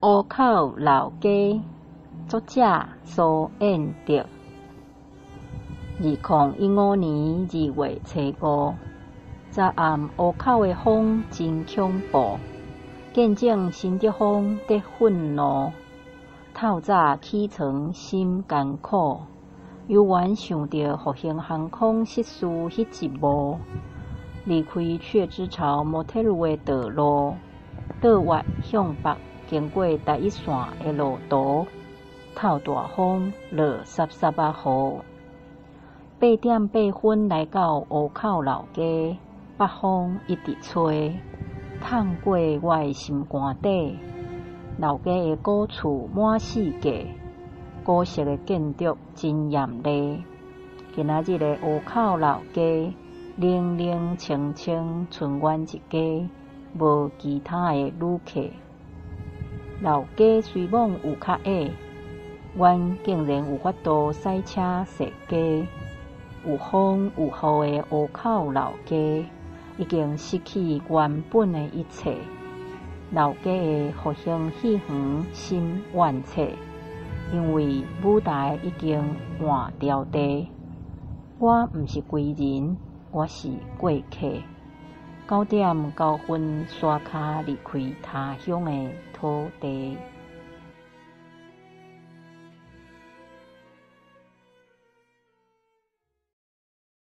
湖口老街，作者苏燕德。2015年2月初5，早暗湖口的风真恐怖，见证新竹风得愤怒。透早起床心艰苦，犹原想着复兴航空失事迄一幕，离开雀之巢摩天轮的道路，倒弯向北。经过第一线的路途，透大风，落沙沙啊雨。8点8分来到湖口老街，北风一直吹，透过我的心肝底。老街的古厝满四界，古色的建筑真艳丽。今仔日的湖口老街，冷冷清清，剩阮一家，无其他的旅客。老街虽网有较矮，阮竟然有法度驶车踅街。有风有雨的湖口老街，已经失去原本的一切。老街的复兴戏园心怨切，因为舞台已经换掉地。我毋是归人，我是过客。9点9分，刷卡离开他乡的土地。